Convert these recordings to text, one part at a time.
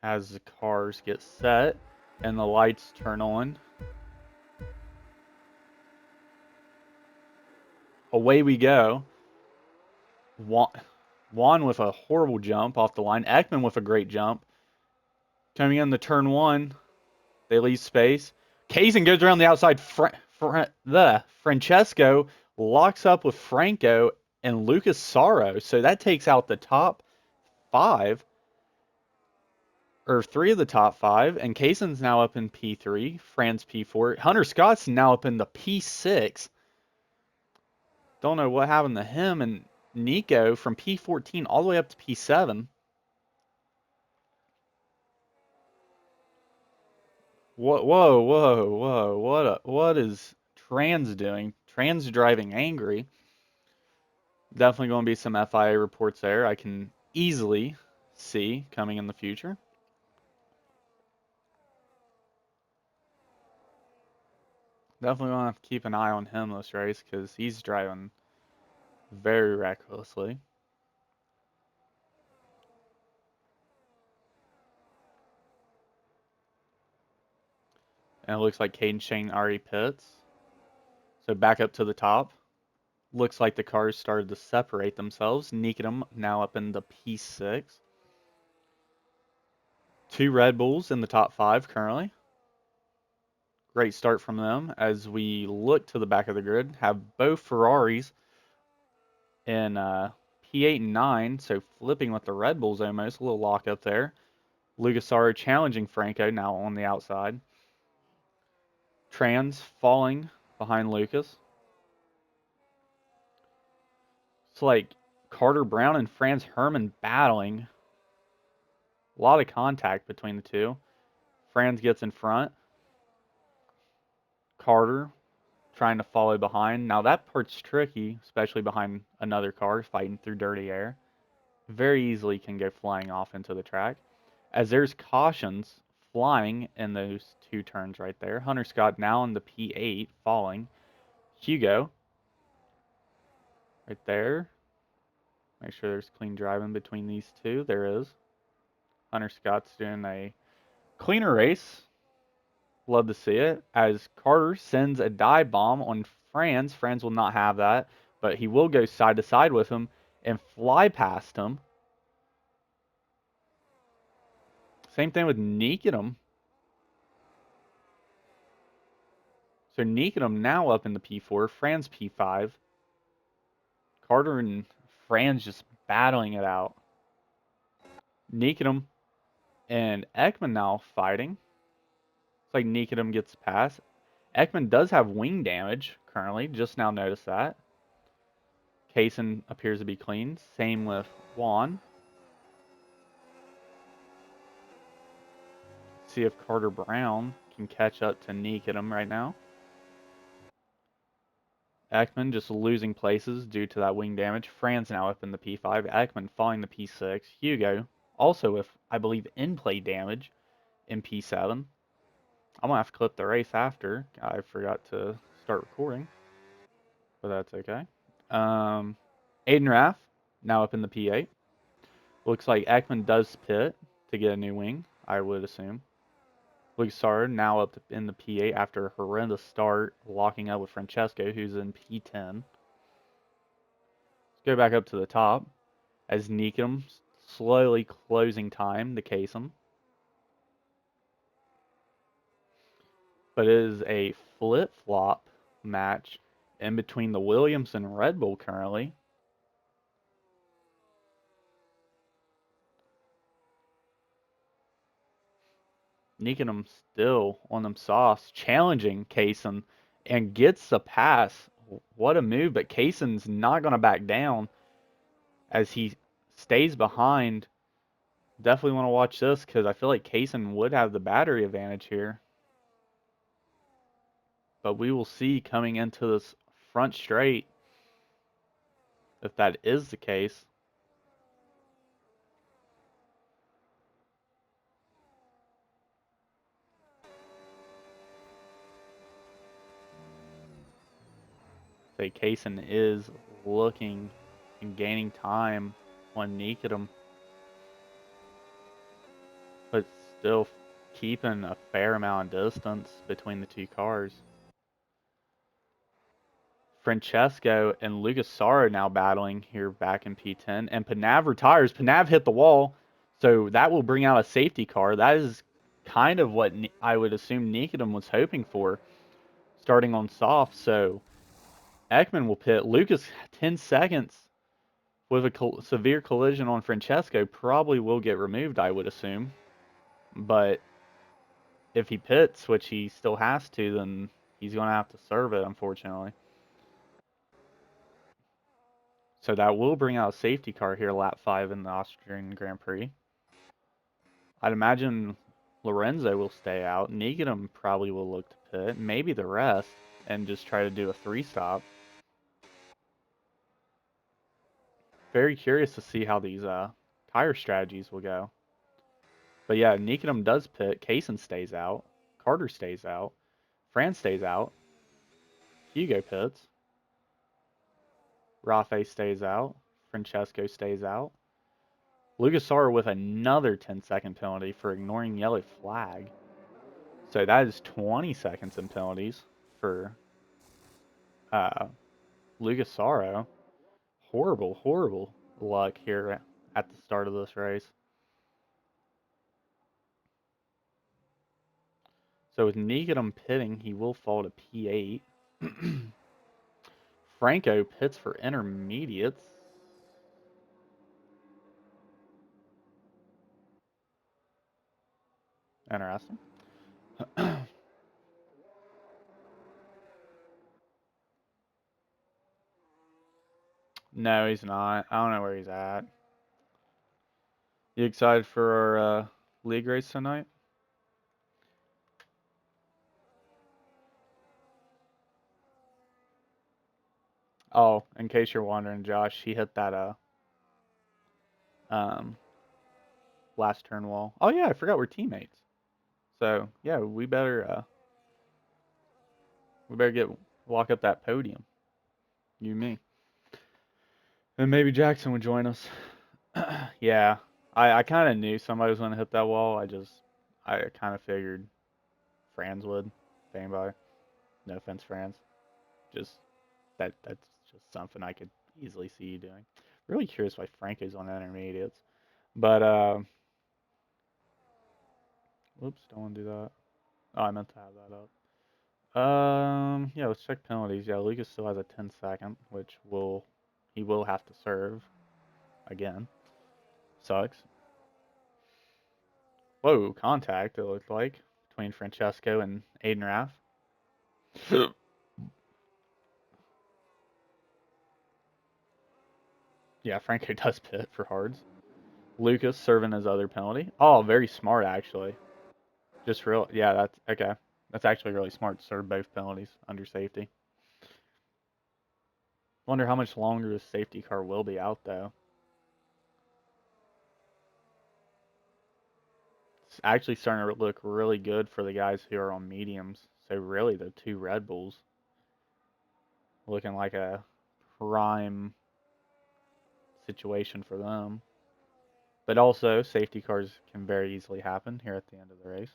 as the cars get set and the lights turn on. Away we go. Juan with a horrible jump off the line. Ekman with a great jump. Coming in the turn one, they leave space. Kazin goes around the outside. Francesco locks up with Franco and Lucas Sorrow. So that takes out the top five, or three of the top five. And Kazin's now up in P3. Fran's P4. Hunter Scott's now up in the P6. Don't know what happened to him. And Nico from P14 all the way up to P7. Whoa. What is Trans doing? Trans driving angry. Definitely going to be some FIA reports there. I can easily see coming in the future. Definitely going to have to keep an eye on him this race because he's driving very recklessly. And it looks like Caden Shane already pits. So back up to the top. Looks like the cars started to separate themselves. Nikodem now up in the P6. Two Red Bulls in the top five currently. Great start from them. As we look to the back of the grid, have both Ferraris in P8 and 9, so flipping with the Red Bulls almost. A little lock up there. Lugasaro challenging Franco now on the outside. Trans falling behind Lucas. It's like Carter Brown and Franz Herman battling. A lot of contact between the two. Franz gets in front. Carter trying to follow behind. Now that part's tricky, especially behind another car fighting through dirty air. Very easily can go flying off into the track. As there's cautions flying in those two turns right there. Hunter Scott now in the P8 falling. Hugo right there. Make sure there's clean driving between these two. There is. Hunter Scott's doing a cleaner race. Love to see it. As Carter sends a dive bomb on Franz. Franz will not have that, but he will go side to side with him and fly past him. Same thing with Nikodem. So Nikodem now up in the P4, Franz P5. Carter and Franz just battling it out. Nikodem and Ekman now fighting. It's like Nikodem gets past. Ekman does have wing damage currently, just now noticed that. Kaysen appears to be clean. Same with Juan. See if Carter Brown can catch up to Nikodem right now. Ekman just losing places due to that wing damage. Franz now up in the P5. Ekman falling the P6. Hugo also with, I believe, in-play damage in P7. I'm going to have to clip the race after. I forgot to start recording, but that's okay. Aiden Raff now up in the P8. Looks like Ekman does pit to get a new wing, I would assume. Luxard now up in the P8 after a horrendous start, locking up with Francesco, who's in P10. Let's go back up to the top as Nikodem slowly closing time to case him. But it is a flip-flop match in between the Williams and Red Bull currently. Nikodem still on them sauce, challenging Kaysen and gets the pass. What a move, but Kaysen's not going to back down as he stays behind. Definitely want to watch this because I feel like Kaysen would have the battery advantage here. But we will see coming into this front straight if that is the case. Say Kaysen is looking and gaining time on Nikodem. but still keeping a fair amount of distance between the two cars. Francesco and Lucas Sara now battling here back in P10, and Panav retires. Panav hit the wall, so that will bring out a safety car. That is kind of what I would assume Nikodem was hoping for, starting on soft. So Ekman will pit. Lucas 10 seconds with a severe collision on Francesco probably will get removed, I would assume. But if he pits, which he still has to, then he's going to have to serve it, unfortunately. So that will bring out a safety car here, lap 5 in the Austrian Grand Prix. I'd imagine Lorenzo will stay out. Nikodem probably will look to pit, maybe the rest, and just try to do a 3-stop. Very curious to see how these tire strategies will go. But yeah, Nikodem does pit. Kaysen stays out. Carter stays out. Fran stays out. Hugo pits. Rafe stays out. Francesco stays out. Lucas Sara with another 10-second penalty for ignoring yellow flag. So that is 20 seconds in penalties for Lucas Sara. Horrible, horrible luck here at the start of this race. So with Nikodem pitting, he will fall to P8. Franco pits for intermediates. Interesting. No, he's not. I don't know where he's at. You excited for our league race tonight? Oh, in case you're wondering, Josh, he hit that um last turn wall. Oh yeah, I forgot we're teammates. So yeah, we better get walk up that podium. You and me. And maybe Jackson would join us. Yeah. I kinda knew somebody was gonna hit that wall. I kinda figured Franz would. If anybody. No offense, Franz. Just that's just something I could easily see you doing. Really curious why Franco's on intermediates. But whoops, don't want to do that. Oh, I meant to have that up. Yeah, let's check penalties. Yeah, Lucas still has a 10-second, which he will have to serve again. Sucks. Whoa, contact, it looked like, between Francesco and Aiden Raff. Yeah, Franco does pit for hards. Lucas serving his other penalty. Oh, very smart, actually. Yeah, that's okay. That's actually really smart to serve both penalties under safety. Wonder how much longer the safety car will be out, though. It's actually starting to look really good for the guys who are on mediums. So really, the two Red Bulls looking like a prime situation for them. But also, safety cars can very easily happen here at the end of the race.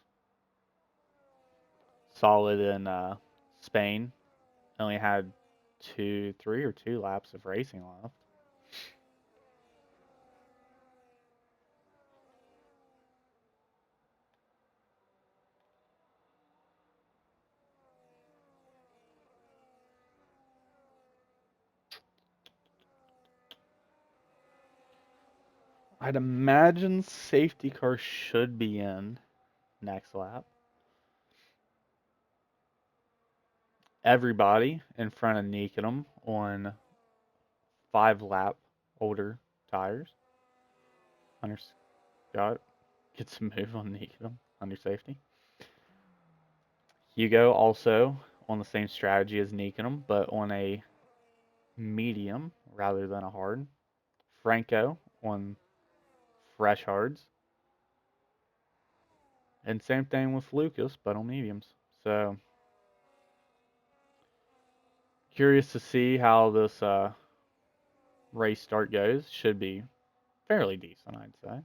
Solid in Spain. Only had 2 laps of racing left. I'd imagine safety car should be in next lap. Everybody in front of Nikodem on 5-lap older tires. Hunter Scott gets a move on Nikodem under safety. Hugo also on the same strategy as Nikodem, but on a medium rather than a hard. Franco on fresh hards. And same thing with Lucas, but on mediums. So curious to see how this race start goes. Should be fairly decent, I'd say.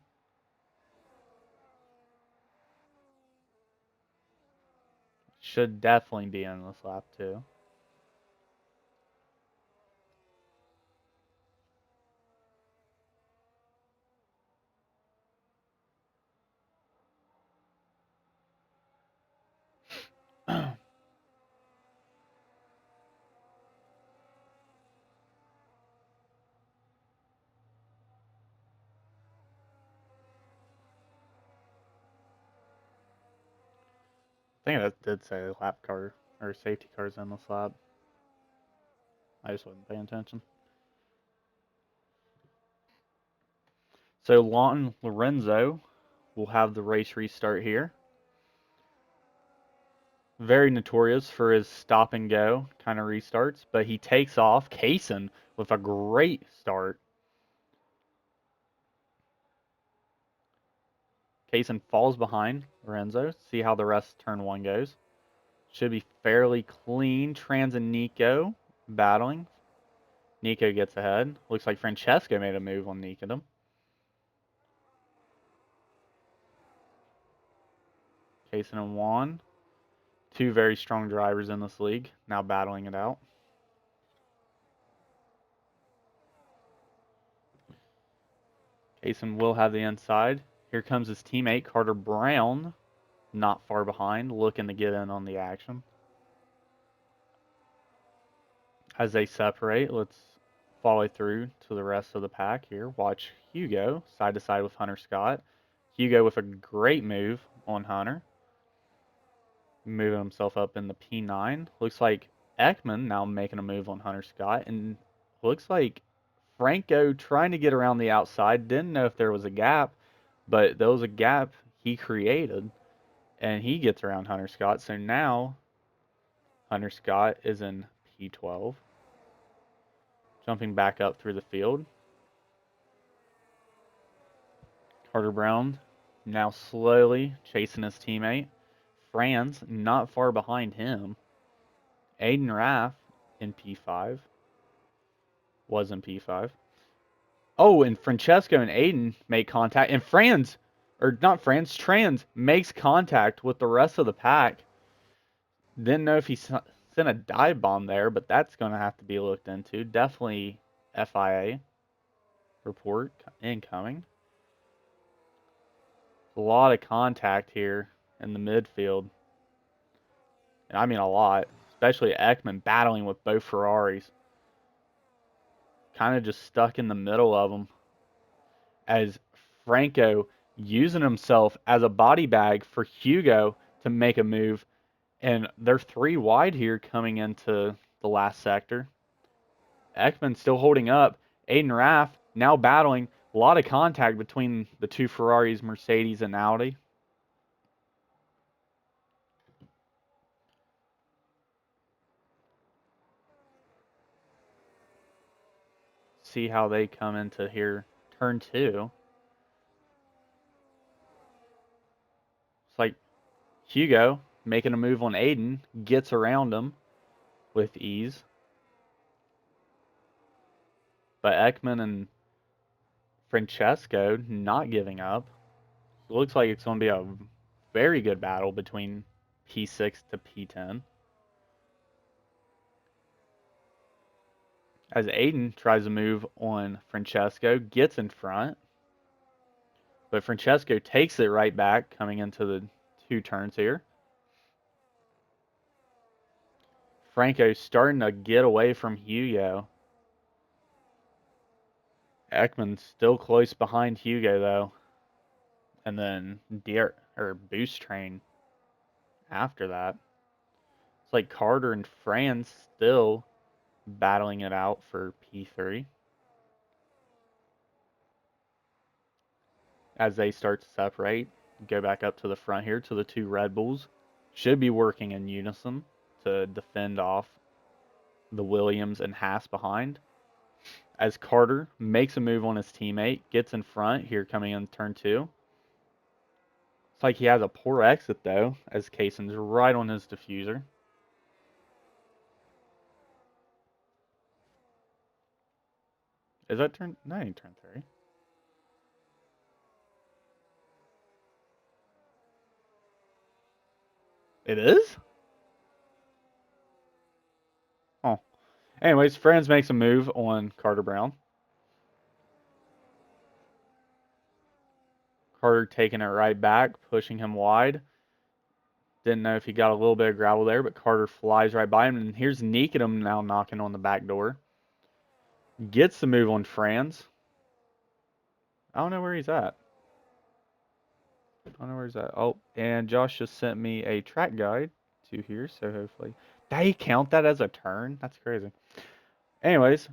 should definitely be in this lap too. I think that did say lap car or safety cars in this lap. I just wasn't paying attention. So Lawton Lorenzo will have the race restart here. Very notorious for his stop and go kind of restarts, but he takes off. Kaysen with a great start. Kaysen falls behind Lorenzo. See how the rest of turn one goes. Should be fairly clean. Trans and Nico battling. Nico gets ahead. Looks like Francesco made a move on Nico. Kaysen and Juan. Two very strong drivers in this league, now battling it out. Kaysen will have the inside. Here comes his teammate, Carter Brown, not far behind, looking to get in on the action. As they separate, let's follow through to the rest of the pack here. Watch Hugo side to side with Hunter Scott. Hugo with a great move on Hunter. Moving himself up in the P9. Looks like Ekman now making a move on Hunter Scott. And looks like Franco trying to get around the outside. Didn't know if there was a gap, but there was a gap he created. And he gets around Hunter Scott. So now Hunter Scott is in P12. Jumping back up through the field. Carter Brown now slowly chasing his teammate. Franz not far behind him. Aiden Raff in P5. Was in P5. Oh, and Francesco and Aiden make contact. And Trans makes contact with the rest of the pack. Didn't know if he sent a dive bomb there, but that's going to have to be looked into. Definitely FIA report incoming. A lot of contact here in the midfield. And I mean a lot. Especially Ekman battling with both Ferraris. Kind of just stuck in the middle of them. As Franco using himself as a body bag for Hugo to make a move. And they're three wide here coming into the last sector. Ekman still holding up. Aiden Raff now battling. A lot of contact between the two Ferraris, Mercedes, and Audi. See how they come into here. Turn two. It's like Hugo making a move on Aiden. Gets around him with ease. But Ekman and Francesco not giving up. It looks like it's going to be a very good battle between P6 to P10. As Aiden tries to move on Francesco, gets in front. But Francesco takes it right back coming into the two turns here. Franco starting to get away from Hugo. Ekman's still close behind Hugo though. And then Boost Train after that. It's like Carter and Franz still battling it out for P3. As they start to separate, go back up to the front here to the two Red Bulls. Should be working in unison to defend off the Williams and Haas behind. As Carter makes a move on his teammate, gets in front here coming in turn two. It's like he has a poor exit though, as Kaysen's right on his diffuser. Is that turn? No, ain't turn three. It is? Anyways, Franz makes a move on Carter Brown. Carter taking it right back, pushing him wide. Didn't know if he got a little bit of gravel there, but Carter flies right by him. And here's Nikodem now knocking on the back door. Gets the move on Franz. I don't know where he's at. I don't know where he's at. Oh, and Josh just sent me a track guide to here, so hopefully. They count that as a turn? That's crazy. Anyways,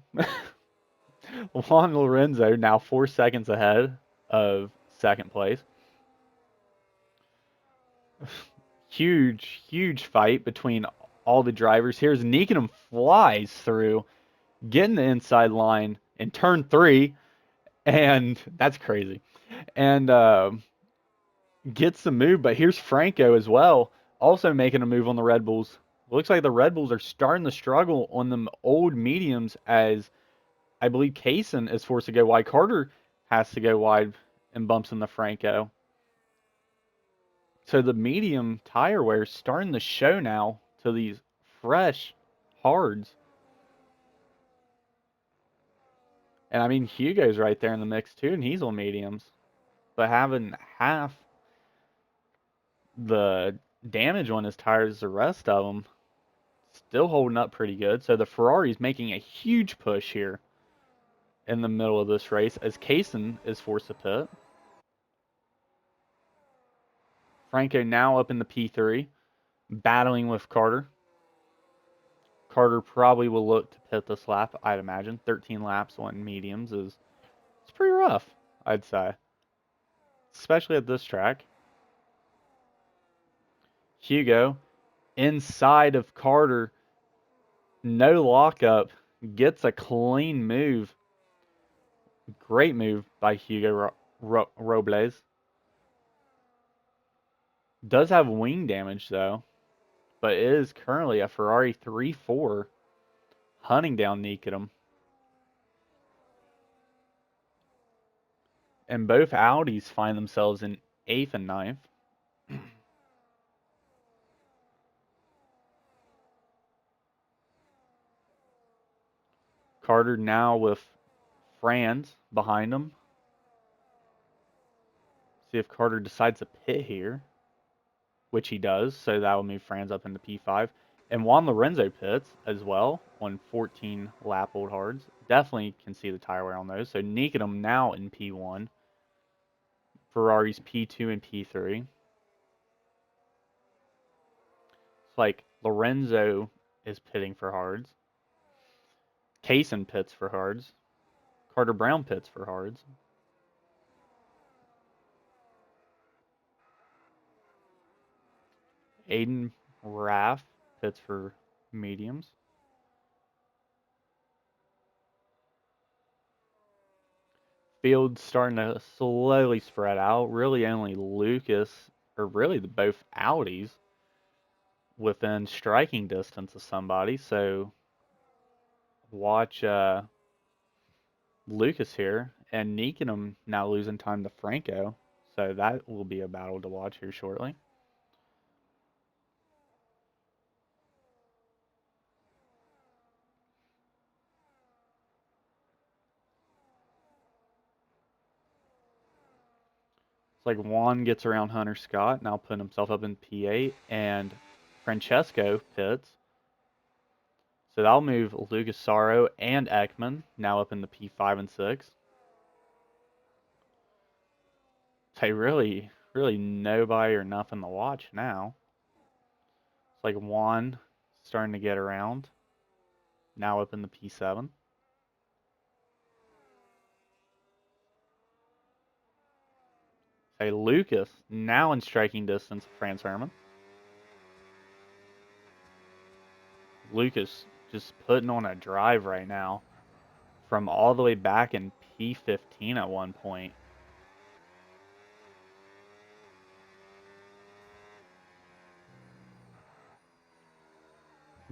Juan Lorenzo now 4 seconds ahead of second place. Huge fight between all the drivers. Here's Nikodem flies through, getting the inside line in turn 3, and that's crazy. And gets the move, but here's Franco as well, also making a move on the Red Bulls. Looks like the Red Bulls are starting to struggle on them old mediums, as I believe Kaysen is forced to go wide. Carter has to go wide and bumps into Franco. So the medium tire wear is starting to show now to these fresh hards. And I mean, Hugo's right there in the mix too, and he's on mediums. But having half the damage on his tires as the rest of them, still holding up pretty good. So the Ferrari's making a huge push here in the middle of this race as Kaysen is forced to pit. Franco now up in the P3, battling with Carter. Carter probably will look to pit this lap, I'd imagine. 13 laps on mediums is it's pretty rough, I'd say. Especially at this track. Hugo inside of Carter, no lockup, gets a clean move. Great move by Hugo Robles. Does have wing damage though, but is currently a Ferrari 3-4 hunting down Nikodem. And both Audis find themselves in 8th and 9th. Carter now with Franz behind him. See if Carter decides to pit here, which he does, so that will move Franz up into P5. And Juan Lorenzo pits as well on 14 lap old hards. Definitely can see the tire wear on those. So Nikodem now in P1. Ferrari's P2 and P3. It's like Lorenzo is pitting for hards. Kaysen pits for hards. Carter Brown pits for hards. Aiden Raff pits for mediums. Field's starting to slowly spread out. Really only Lucas, or really both Audis, within striking distance of somebody. So watch Lucas here. And Nikodem now losing time to Franco. So that will be a battle to watch here shortly. It's like Juan gets around Hunter Scott, now putting himself up in P8, and Francesco pits. So that'll move Lucas Sorrow and Ekman now up in the P5 and 6. They really nobody or nothing to watch now. It's like Juan starting to get around, now up in the P7. Say Lucas now in striking distance of Franz Herman. Lucas just putting on a drive right now from all the way back in P15 at one point.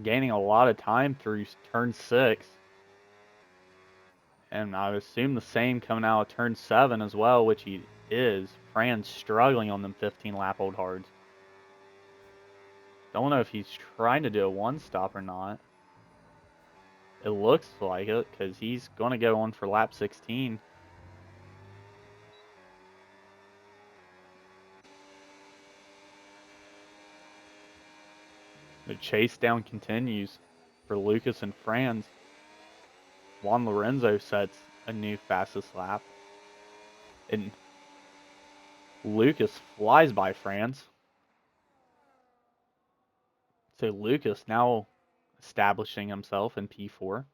Gaining a lot of time through turn 6. And I would assume the same coming out of turn 7 as well, which he is. Franz struggling on them 15 lap old hards. Don't know if he's trying to do a one stop or not. It looks like it, because he's going to go on for lap 16. The chase down continues for Lucas and Franz. Juan Lorenzo sets a new fastest lap. And Lucas flies by Franz. So Lucas now establishing himself in P4.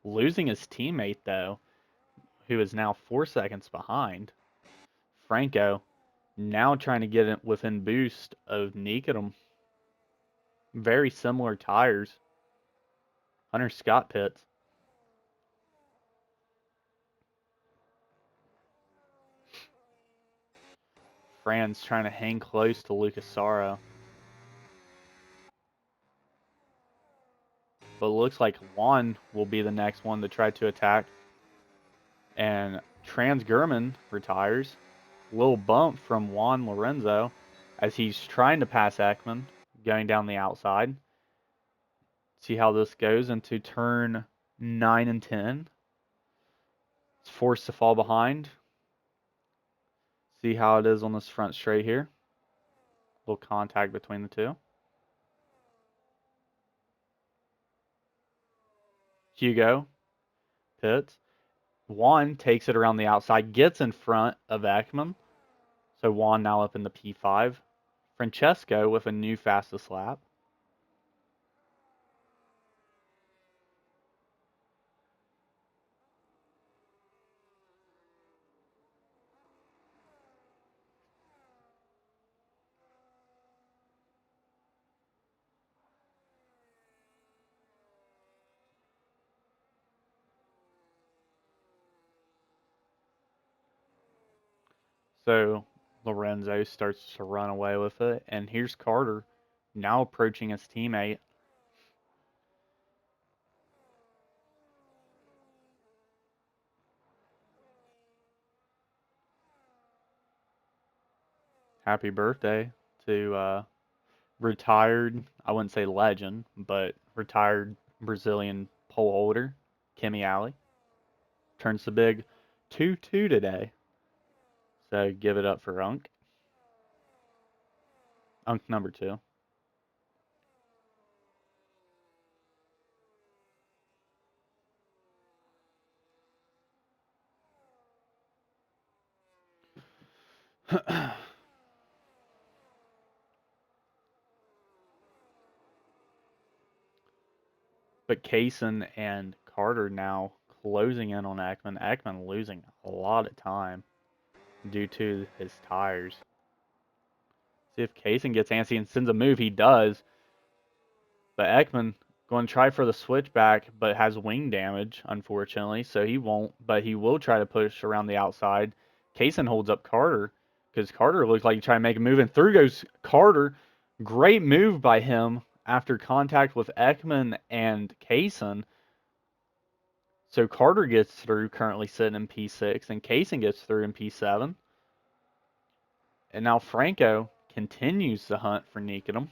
Losing his teammate, though, who is now 4 seconds behind. Franco now trying to get it within boost of Nikodem. Very similar tires. Hunter Scott pits. Franz trying to hang close to Lucas Saro. But it looks like Juan will be the next one to try to attack. And Trans Gurman retires. Little bump from Juan Lorenzo as he's trying to pass Ekman, going down the outside. See how this goes into turn 9 and 10. It's forced to fall behind. See how it is on this front straight here. Little contact between the two. Hugo pits. Juan takes it around the outside, gets in front of Ekman. So Juan now up in the P5. Francesco with a new fastest lap. So Lorenzo starts to run away with it. And here's Carter now approaching his teammate. Happy birthday to retired, I wouldn't say legend, but retired Brazilian pole holder, Kimi Alley. Turns the big 2-2 today. So give it up for Unk. Unk number 2. But Kaysen and Carter now closing in on Ekman. Ekman losing a lot of time due to his tires. See if Kaysen gets antsy and sends a move. He does. But Ekman going to try for the switchback, but has wing damage, unfortunately. So he won't, but he will try to push around the outside. Kaysen holds up Carter because Carter looks like he's trying to make a move. And through goes Carter. Great move by him after contact with Ekman and Kaysen. So Carter gets through, currently sitting in P6, and Kaysen gets through in P7. And now Franco continues the hunt for Nikodem.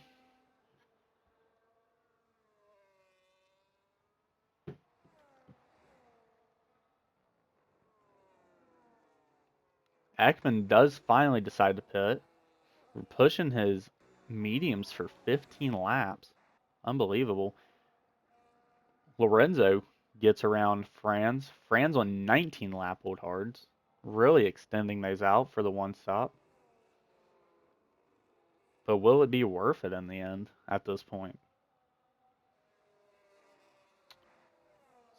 Ekman does finally decide to pit. We're pushing his mediums for 15 laps. Unbelievable. Lorenzo gets around Franz. Franz on 19 lap old hards. Really extending those out for the one stop. But will it be worth it in the end at this point?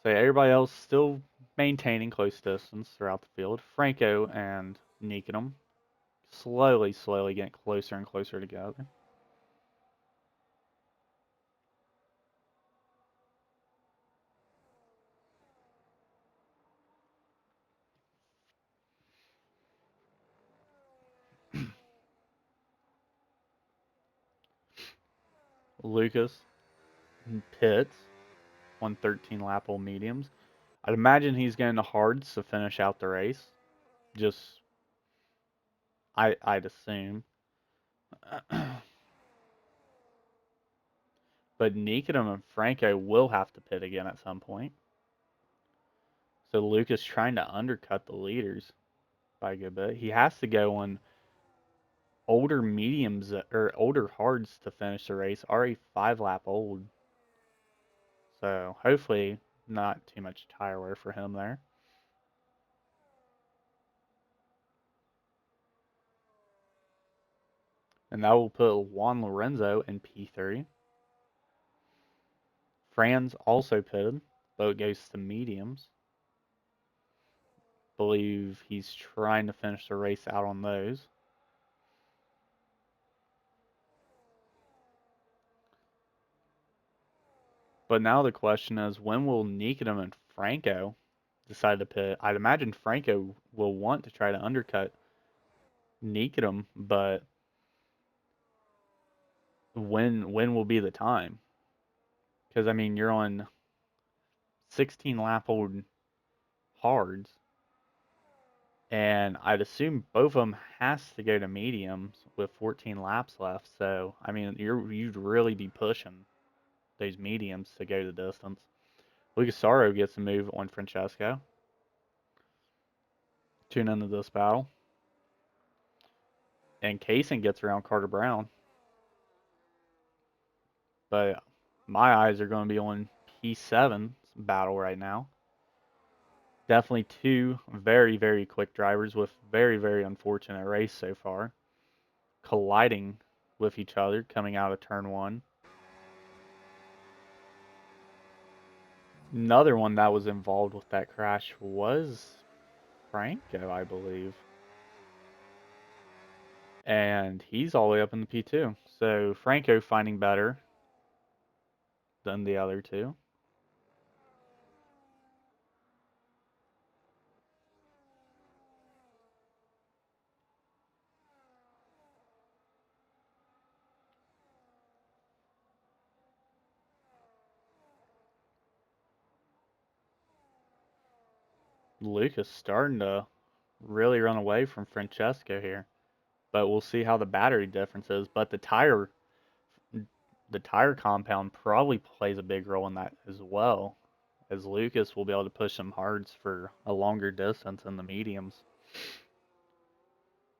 So everybody else still maintaining close distance throughout the field. Franco and Nikodem slowly getting closer and closer together. Lucas pits on 13 lap old mediums. I'd imagine he's going to hards to finish out the race. Just, I'd assume. But Nikodem and Franco will have to pit again at some point. So Lucas trying to undercut the leaders by a good bit. He has to go on older mediums or older hards to finish the race, already 5 lap old. So hopefully not too much tire wear for him there. And that will put Juan Lorenzo in P3. Franz also pitted, but it goes to mediums. Believe he's trying to finish the race out on those. But now the question is, when will Nikodem and Franco decide to pit? I'd imagine Franco will want to try to undercut Nikodem, but when will be the time? Because I mean, you're on 16 lap old hards, and I'd assume both of them has to go to mediums with 14 laps left. So I mean, you'd really be pushing those mediums to go the distance. Lucasaro gets a move on Francesco. Tune into this battle. And Kaysen gets around Carter Brown. But my eyes are going to be on P7's battle right now. Definitely two very, very quick drivers with very, very unfortunate race so far. Colliding with each other coming out of turn one. Another one that was involved with that crash was Franco, I believe. And he's all the way up in the P2. So Franco finding better than the other two. Lucas starting to really run away from Francesco here. But we'll see how the battery difference is. But the tire compound probably plays a big role in that as well, as Lucas will be able to push some hards for a longer distance in the mediums.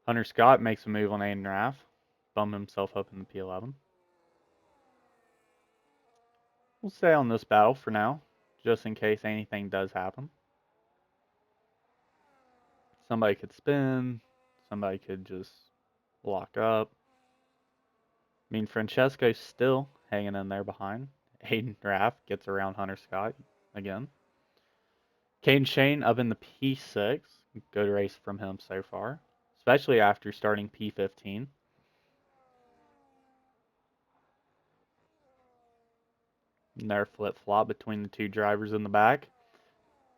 Hunter Scott makes a move on Aiden Raff, bump himself up in the P11. We'll stay on this battle for now, just in case anything does happen. Somebody could spin, somebody could just lock up. I mean, Francesco's still hanging in there behind. Aiden Raff gets around Hunter Scott again. Caden Shane up in the P6. Good race from him so far, especially after starting P15. And their flip-flop between the two drivers in the back.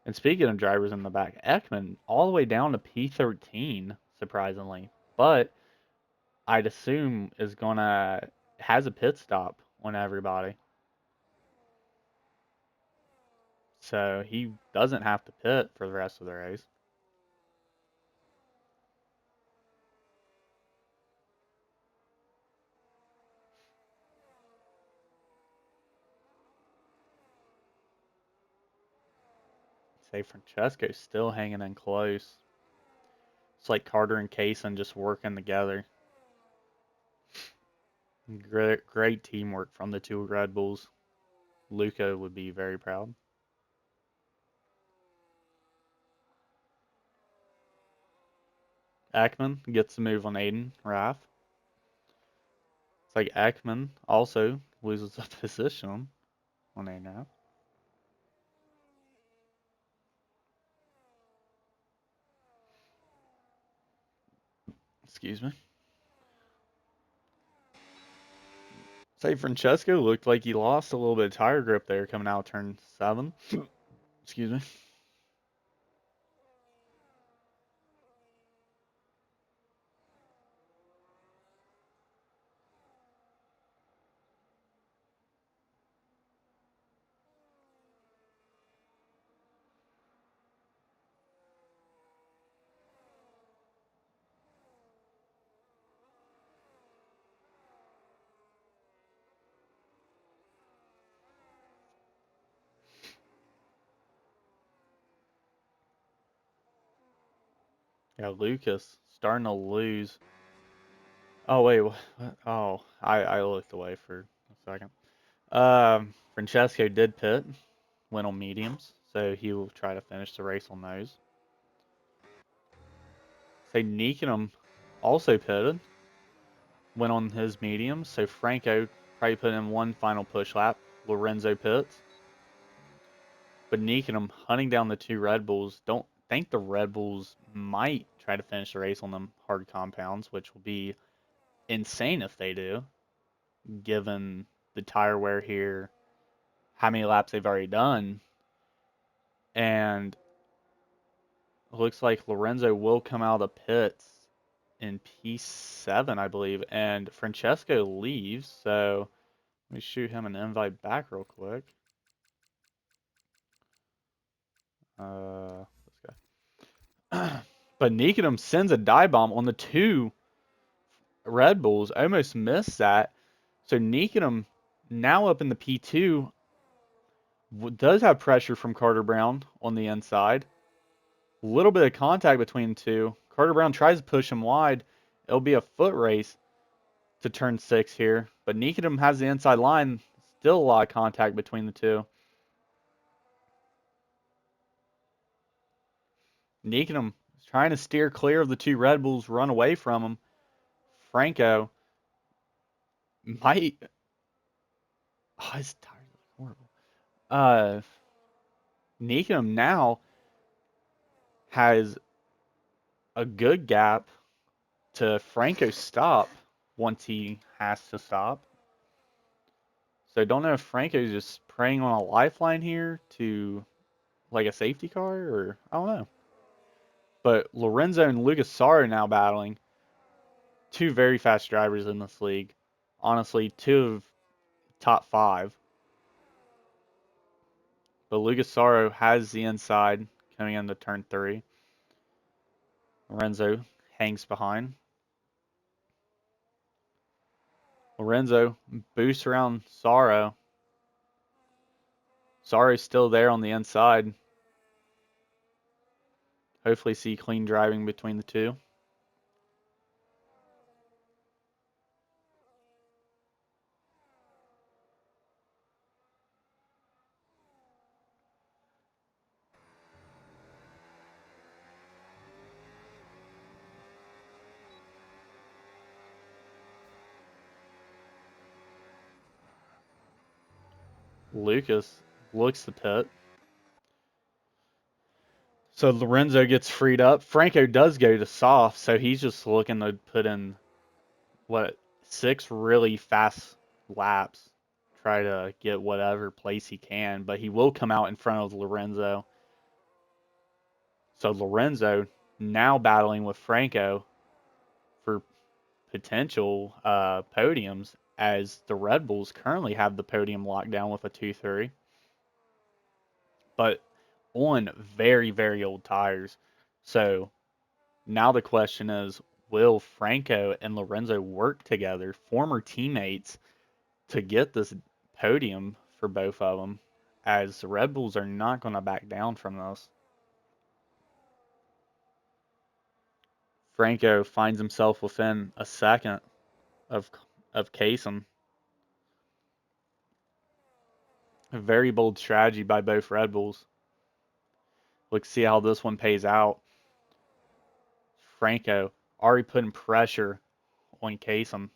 And speaking of drivers in the back, Ekman all the way down to P13, surprisingly. But I'd assume has a pit stop on everybody. So he doesn't have to pit for the rest of the race. Say Francesco's still hanging in close. It's like Carter and Kaysen just working together. Great teamwork from the two Red Bulls. Luca would be very proud. Ekman gets the move on Aiden Raff. It's like Ekman also loses a position on Aiden Raff. Excuse me. Say Francesco looked like he lost a little bit of tire grip there coming out of turn 7. Excuse me. Yeah, Lucas starting to lose. Oh wait, oh I looked away for a second. Francesco did pit, went on mediums, so he will try to finish the race on those. Say Nikenham also pitted, went on his mediums, so Franco probably put in one final push lap. Lorenzo pits. But Nikenham hunting down the two Red Bulls. Don't think the Red Bulls might try to finish the race on them hard compounds, which will be insane if they do, given the tire wear here, how many laps they've already done. And it looks like Lorenzo will come out of the pits in P7, I believe, and Francesco leaves. So let me shoot him an invite back real quick. This guy. But Nikodem sends a dive bomb on the two Red Bulls. Almost missed that. So Nikodem now up in the P2 does have pressure from Carter Brown on the inside. A little bit of contact between the two. Carter Brown tries to push him wide. It'll be a foot race to turn 6 here. But Nikodem has the inside line. Still a lot of contact between the two. Nikodem is trying to steer clear of the two Red Bulls, run away from him. Franco might. Oh, his tires look horrible. Nikodem now has a good gap to Franco's stop once he has to stop. So I don't know if Franco's just preying on a lifeline here to like a safety car, or I don't know. But Lorenzo and Lucas Sarr are now battling. Two very fast drivers in this league. Honestly, two of top 5. But Lucas Sarro has the inside coming into turn 3. Lorenzo hangs behind. Lorenzo boosts around Sarro. Sarro's still there on the inside. Hopefully see clean driving between the two. Lucas looks the pit. So Lorenzo gets freed up. Franco does go to soft, so he's just looking to put in, 6 really fast laps. Try to get whatever place he can, but he will come out in front of Lorenzo. So Lorenzo now battling with Franco for potential podiums, as the Red Bulls currently have the podium locked down with a 2-3. But on very, very old tires. So now the question is, will Franco and Lorenzo work together, former teammates, to get this podium for both of them, as the Red Bulls are not going to back down from this? Franco finds himself within a second of Kaysen. A very bold strategy by both Red Bulls. Let's see how this one pays out. Franco already putting pressure on Kaysen.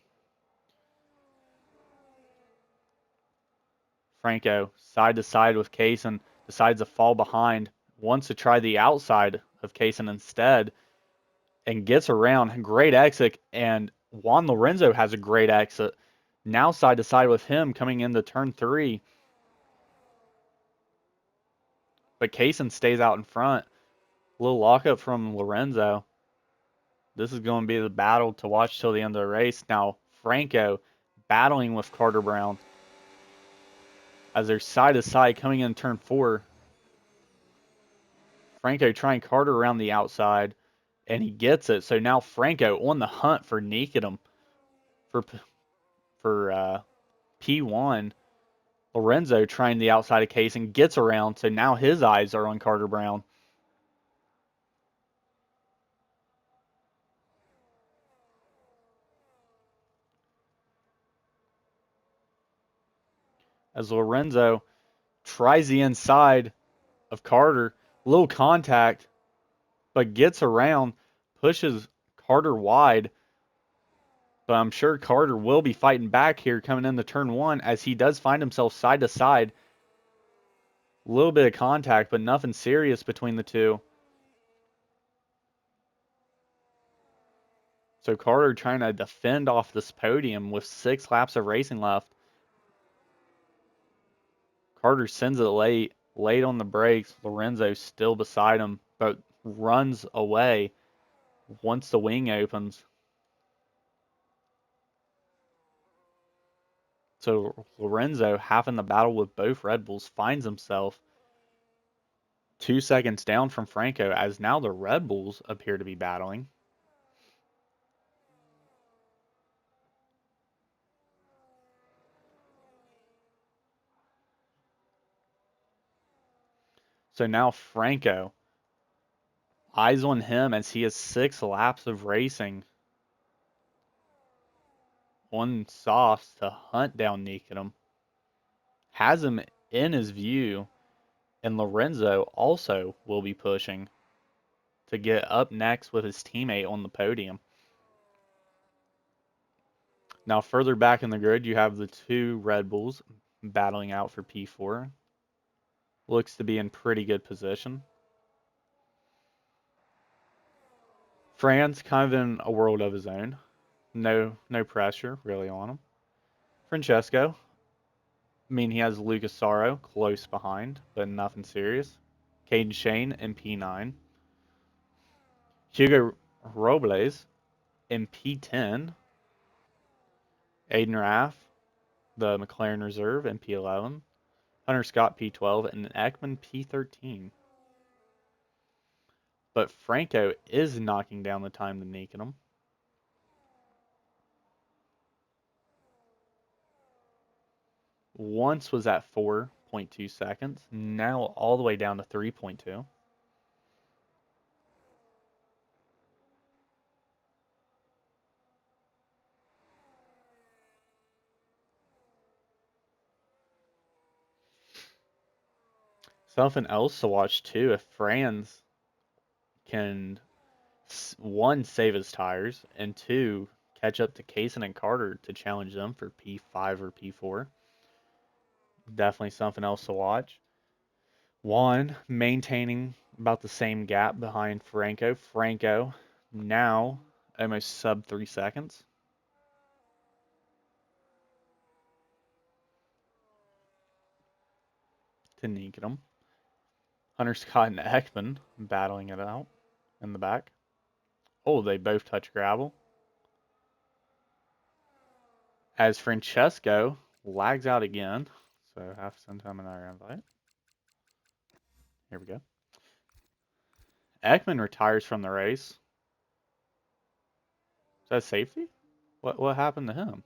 Franco side to side with Kaysen, decides to fall behind, wants to try the outside of Kaysen instead, and gets around. Great exit, and Juan Lorenzo has a great exit. Now side to side with him coming into turn 3. But Kaysen stays out in front. A little lockup from Lorenzo. This is going to be the battle to watch till the end of the race. Now, Franco battling with Carter Brown as they're side to side coming in turn 4. Franco trying Carter around the outside, and he gets it. So now Franco on the hunt for Nikodem for P1. Lorenzo trying the outside of Case and gets around, so now his eyes are on Carter Brown. as Lorenzo tries the inside of Carter. Little contact, but gets around, pushes Carter wide. But I'm sure Carter will be fighting back here coming into turn one as he does find himself side to side. A little bit of contact, but nothing serious between the two. So Carter trying to defend off this podium with 6 laps of racing left. Carter sends it late on the brakes. Lorenzo still beside him, but runs away once the wing opens. So Lorenzo, having the battle with both Red Bulls, finds himself 2 seconds down from Franco as now the Red Bulls appear to be battling. So now Franco, eyes on him as he has 6 laps of racing on softs to hunt down Nikodem. Has him in his view, and Lorenzo also will be pushing to get up next with his teammate on the podium. Now, further back in the grid, you have the 2 Red Bulls battling out for P4. Looks to be in pretty good position. Franz kind of in a world of his own. No pressure really on him. Francesco, I mean, he has Lucas Sorrow close behind, but nothing serious. Caden Shane in P9. Hugo Robles in P10. Aiden Raff, the McLaren Reserve, in P11. Hunter Scott P12 and Ekman P13. But Franco is knocking down the time to Nikodem. Once was at 4.2 seconds, now all the way down to 3.2. Something else to watch too, if Franz can, one, save his tires, and two, catch up to Kaysen and Carter to challenge them for P5 or P4. Definitely something else to watch. Juan maintaining about the same gap behind Franco. Franco now almost sub 3 seconds. To Nikodem. Hunter Scott and Ekman battling it out in the back. Oh, they both touch gravel. As Francesco lags out again. So have to send him another invite. Here we go. Ekman retires from the race. Is that safety? What happened to him?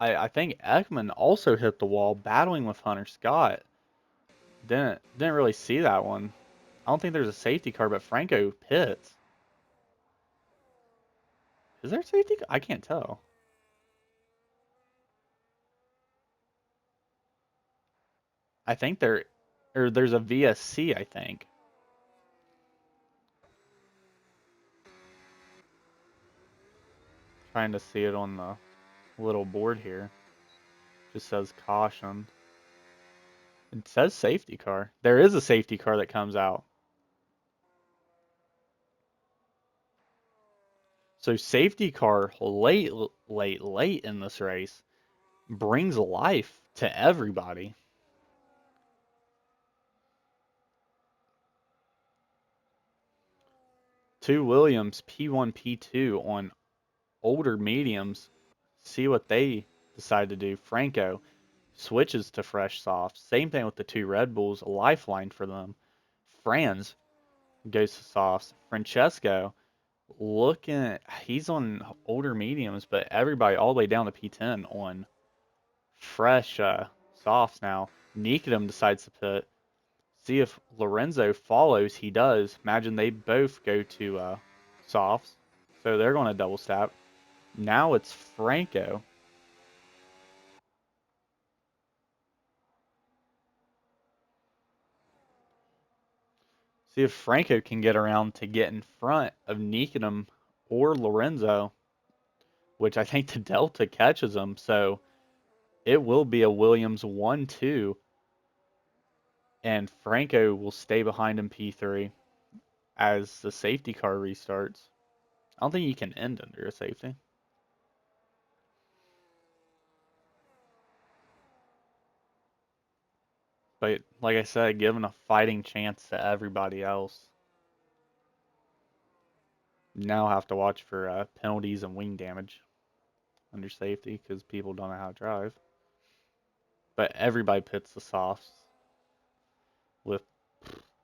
I think Ekman also hit the wall battling with Hunter Scott. Didn't really see that one. I don't think there's a safety car, but Franco pits. Is there a safety car? I can't tell. I think there's a VSC, I think. Trying to see it on the little board here. Just says caution. It says safety car. There is a safety car that comes out. So safety car late in this race brings life to everybody. Two Williams P1, P2 on older mediums. See what they decide to do. Franco switches to fresh soft. Same thing with the 2 Red Bulls. A lifeline for them. Franz goes to softs. Francesco he's on older mediums, but everybody all the way down to P10 on fresh softs now. Nikodem decides to pit. See if Lorenzo follows. He does. Imagine they both go to softs. So they're going to double step. Now it's Franco. See if Franco can get around to get in front of Nikodem or Lorenzo, which I think the Delta catches him. So it will be a Williams 1-2, and Franco will stay behind in P3 as the safety car restarts. I don't think you can end under a safety. But like I said, giving a fighting chance to everybody else. Now have to watch for penalties and wing damage under safety because people don't know how to drive. But everybody pits the softs with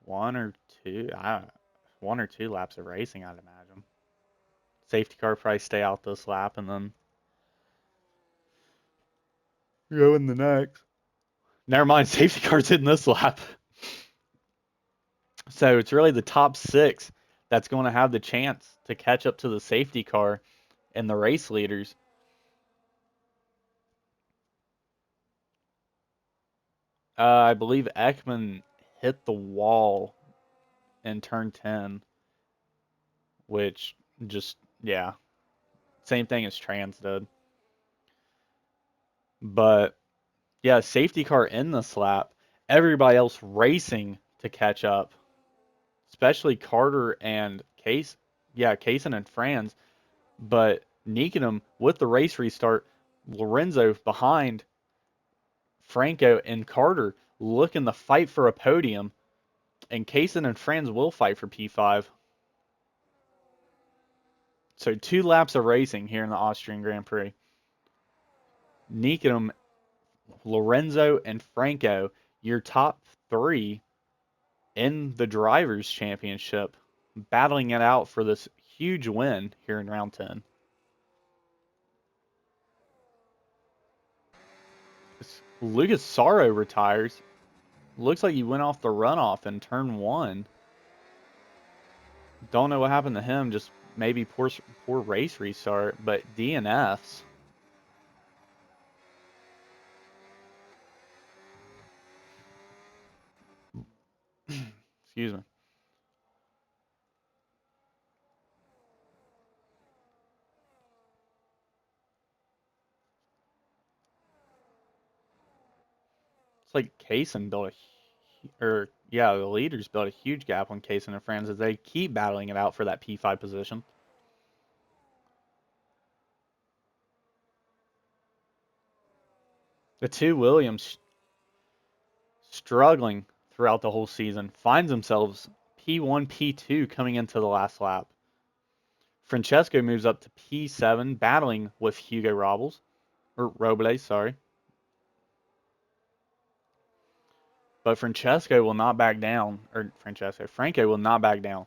one or two, one or two laps of racing, I'd imagine. Safety car probably stay out this lap and then go in the next. Never mind, safety car's in this lap. So it's really the top six that's going to have the chance to catch up to the safety car and the race leaders. I believe Ekman hit the wall in turn 10, which just, yeah, same thing as Trans did. But yeah, safety car in this lap, everybody else racing to catch up, especially Carter and Case. Yeah, Kaysen and Franz. But Nikodem with the race restart, Lorenzo behind Franco and Carter looking to fight for a podium, and Kaysen and Franz will fight for P5. So 2 laps of racing here in the Austrian Grand Prix. Nikodem, Lorenzo, and Franco, your top 3 in the Drivers' Championship, battling it out for this huge win here in round 10. Lucas Sorrow retires. Looks like he went off the runoff in turn 1. Don't know what happened to him, just maybe poor race restart, but DNFs. Excuse me. It's like Kaysen built the leaders built a huge gap on Kaysen and Franz as they keep battling it out for that P5 position. The two Williams struggling throughout the whole season finds themselves P1, P2 coming into the last lap. Francesco moves up to P7, battling with Hugo Robles, sorry. But Francesco will not back down, Franco will not back down,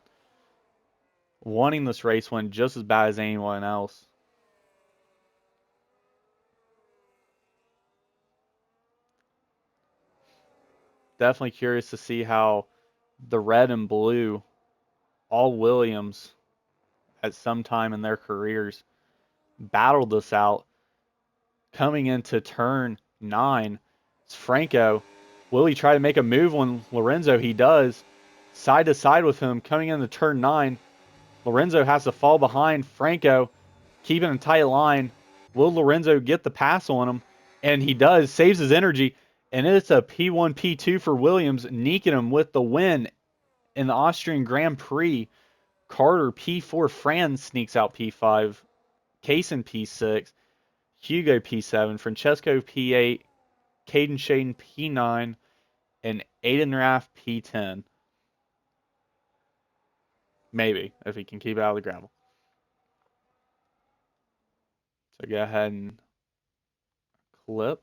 wanting this race win just as bad as anyone else. Definitely curious to see how the red and blue, all Williams, at some time in their careers, battled this out. Coming into turn 9, it's Franco. Will he try to make a move on Lorenzo? He does. Side to side with him, coming into turn 9. Lorenzo has to fall behind Franco, keeping a tight line. Will Lorenzo get the pass on him? And he does, saves his energy. And it's a P1, P2 for Williams. Nikodem with the win in the Austrian Grand Prix. Carter P4, Franz sneaks out P5. Kaysen P6. Hugo P7. Francesco P8. Caden Shaden P9. And Aiden Raff P10. Maybe, if he can keep it out of the gravel. So go ahead and clip.